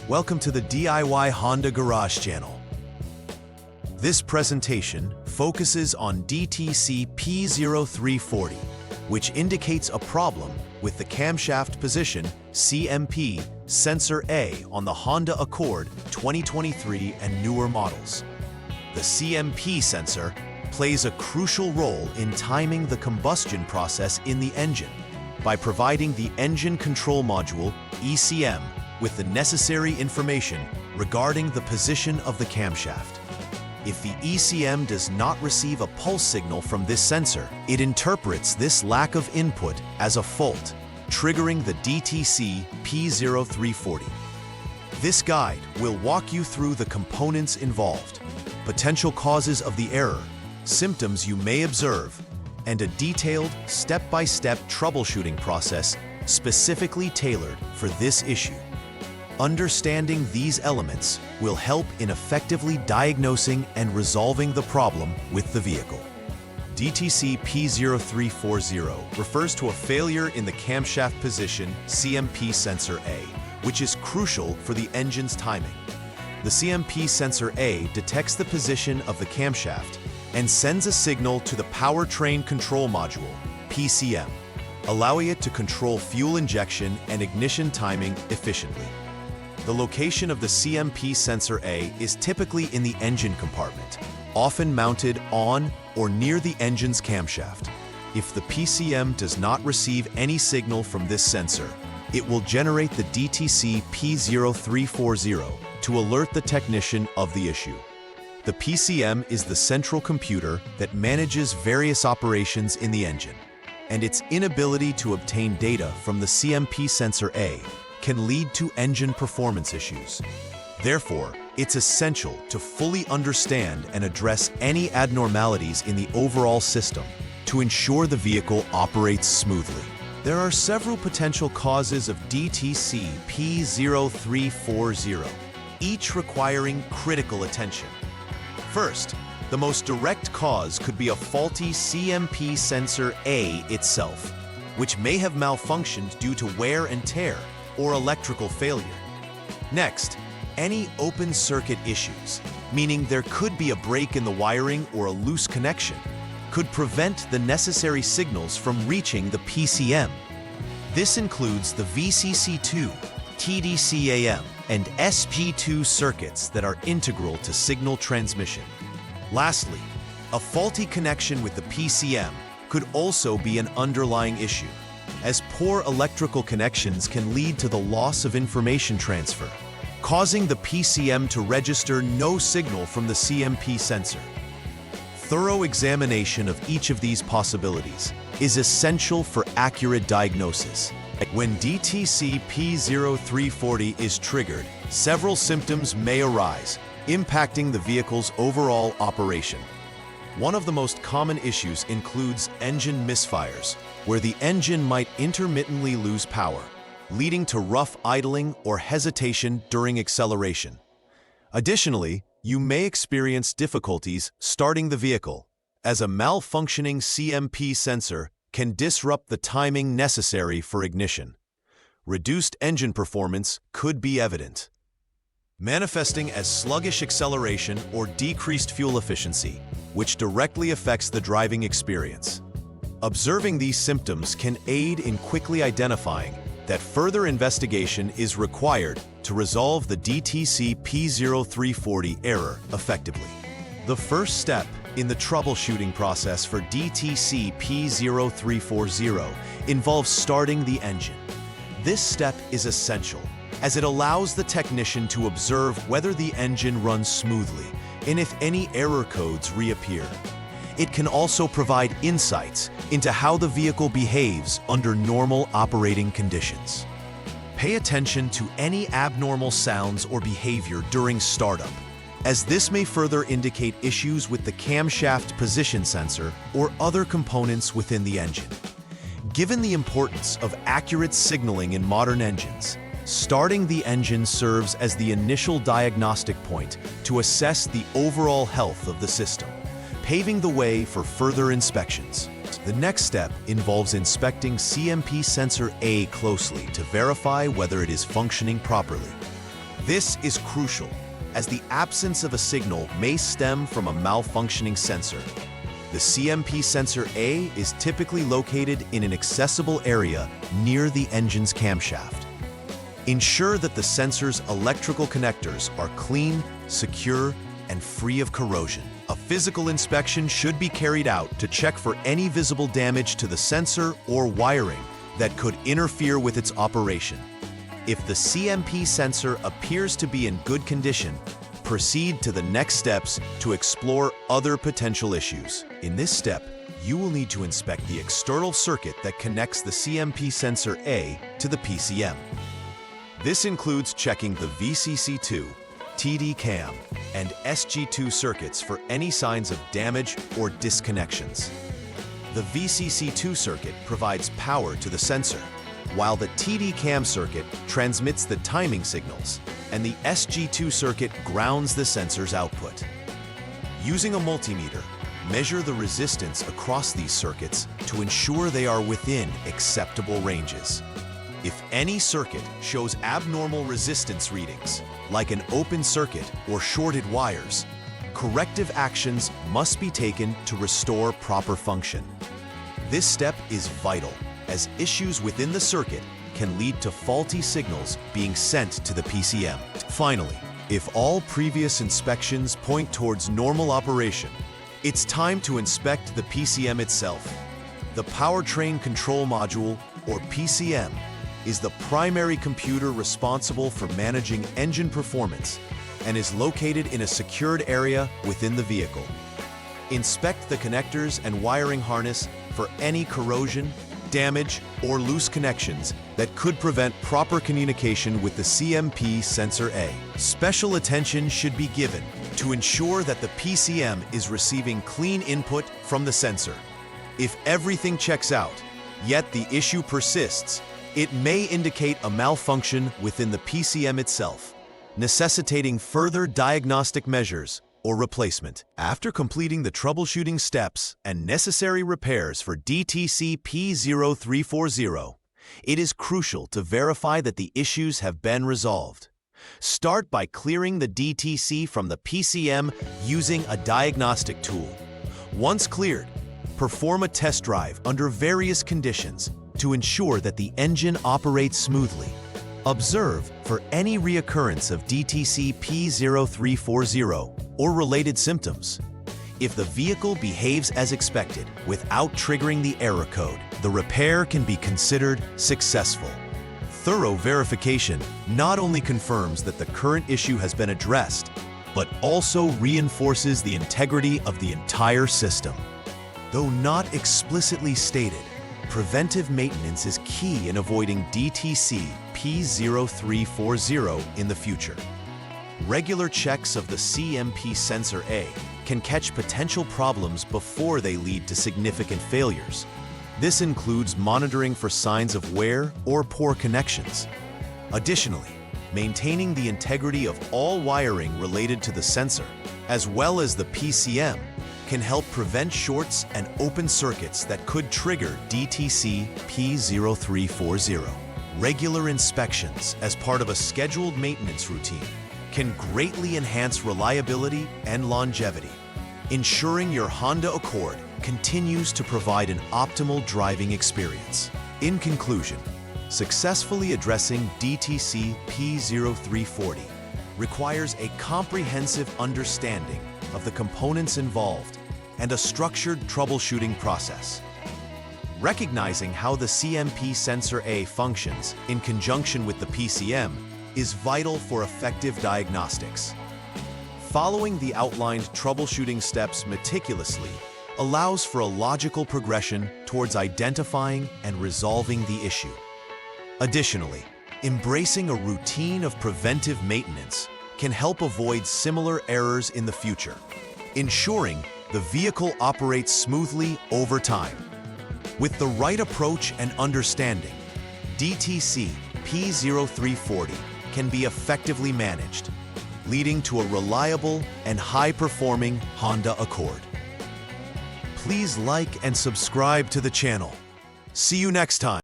Welcome to the DIY Honda Garage channel. This presentation focuses on DTC P0340, which indicates a problem with the camshaft position CMP sensor A on the Honda Accord 2023 and newer models. The CMP sensor plays a crucial role in timing the combustion process in the engine by providing the engine control module, ECM, with the necessary information regarding the position of the camshaft. If the ECM does not receive a pulse signal from this sensor, it interprets this lack of input as a fault, triggering the DTC P0340. This guide will walk you through the components involved, potential causes of the error, symptoms you may observe, and a detailed step-by-step troubleshooting process specifically tailored for this issue. Understanding these elements will help in effectively diagnosing and resolving the problem with the vehicle. DTC P0340 refers to a failure in the camshaft position CMP sensor A, which is crucial for the engine's timing. The CMP sensor A detects the position of the camshaft and sends a signal to the powertrain control module, PCM, allowing it to control fuel injection and ignition timing efficiently. The location of the CMP sensor A is typically in the engine compartment, often mounted on or near the engine's camshaft. If the PCM does not receive any signal from this sensor, it will generate the DTC P0340 to alert the technician of the issue. The PCM is the central computer that manages various operations in the engine, and its inability to obtain data from the CMP sensor A can lead to engine performance issues. Therefore, it's essential to fully understand and address any abnormalities in the overall system to ensure the vehicle operates smoothly. There are several potential causes of DTC P0340, each requiring critical attention. First, the most direct cause could be a faulty CMP sensor A itself, which may have malfunctioned due to wear and tear or electrical failure. Next, any open circuit issues, meaning there could be a break in the wiring or a loose connection, could prevent the necessary signals from reaching the PCM. This includes the VCC2, TDCAM, and SP2 circuits that are integral to signal transmission. Lastly, a faulty connection with the PCM could also be an underlying issue, as poor electrical connections can lead to the loss of information transfer, causing the PCM to register no signal from the CMP sensor. Thorough examination of each of these possibilities is essential for accurate diagnosis. When DTC P0340 is triggered, several symptoms may arise, impacting the vehicle's overall operation. One of the most common issues includes engine misfires, where the engine might intermittently lose power, leading to rough idling or hesitation during acceleration. Additionally, you may experience difficulties starting the vehicle, as a malfunctioning CMP sensor can disrupt the timing necessary for ignition. Reduced engine performance could be evident, manifesting as sluggish acceleration or decreased fuel efficiency, which directly affects the driving experience. Observing these symptoms can aid in quickly identifying that further investigation is required to resolve the DTC P0340 error effectively. The first step in the troubleshooting process for DTC P0340 involves starting the engine. This step is essential, as it allows the technician to observe whether the engine runs smoothly and if any error codes reappear. It can also provide insights into how the vehicle behaves under normal operating conditions. Pay attention to any abnormal sounds or behavior during startup, as this may further indicate issues with the camshaft position sensor or other components within the engine. Given the importance of accurate signaling in modern engines, starting the engine serves as the initial diagnostic point to assess the overall health of the system, paving the way for further inspections. The next step involves inspecting CMP sensor A closely to verify whether it is functioning properly. This is crucial, as the absence of a signal may stem from a malfunctioning sensor. The CMP sensor A is typically located in an accessible area near the engine's camshaft. Ensure that the sensor's electrical connectors are clean, secure, and free of corrosion. A physical inspection should be carried out to check for any visible damage to the sensor or wiring that could interfere with its operation. If the CMP sensor appears to be in good condition, proceed to the next steps to explore other potential issues. In this step, you will need to inspect the external circuit that connects the CMP sensor A to the PCM. This includes checking the VCC2, TD cam, and SG2 circuits for any signs of damage or disconnections. The VCC2 circuit provides power to the sensor, while the TD cam circuit transmits the timing signals, and the SG2 circuit grounds the sensor's output. Using a multimeter, measure the resistance across these circuits to ensure they are within acceptable ranges. If any circuit shows abnormal resistance readings, like an open circuit or shorted wires, corrective actions must be taken to restore proper function. This step is vital, as issues within the circuit can lead to faulty signals being sent to the PCM. Finally, if all previous inspections point towards normal operation, it's time to inspect the PCM itself. The Powertrain Control Module, or PCM, is the primary computer responsible for managing engine performance and is located in a secured area within the vehicle. Inspect the connectors and wiring harness for any corrosion, damage, or loose connections that could prevent proper communication with the CMP sensor A. Special attention should be given to ensure that the PCM is receiving clean input from the sensor. If everything checks out, yet the issue persists, it may indicate a malfunction within the PCM itself, necessitating further diagnostic measures or replacement. After completing the troubleshooting steps and necessary repairs for DTC P0340, it is crucial to verify that the issues have been resolved. Start by clearing the DTC from the PCM using a diagnostic tool. Once cleared, perform a test drive under various conditions to ensure that the engine operates smoothly. Observe for any reoccurrence of DTC P0340 or related symptoms. If the vehicle behaves as expected without triggering the error code, the repair can be considered successful. Thorough verification not only confirms that the current issue has been addressed, but also reinforces the integrity of the entire system. Though not explicitly stated, preventive maintenance is key in avoiding DTC P0340 in the future. Regular checks of the CMP sensor A can catch potential problems before they lead to significant failures. This includes monitoring for signs of wear or poor connections. Additionally, maintaining the integrity of all wiring related to the sensor, as well as the PCM, can help prevent shorts and open circuits that could trigger DTC P0340. Regular inspections as part of a scheduled maintenance routine can greatly enhance reliability and longevity, ensuring your Honda Accord continues to provide an optimal driving experience. In conclusion, successfully addressing DTC P0340 requires a comprehensive understanding of the components involved and a structured troubleshooting process. Recognizing how the CMP sensor A functions in conjunction with the PCM is vital for effective diagnostics. Following the outlined troubleshooting steps meticulously allows for a logical progression towards identifying and resolving the issue. Additionally, embracing a routine of preventive maintenance can help avoid similar errors in the future, ensuring the vehicle operates smoothly over time. With the right approach and understanding, DTC P0340 can be effectively managed, leading to a reliable and high-performing Honda Accord. Please like and subscribe to the channel. See you next time.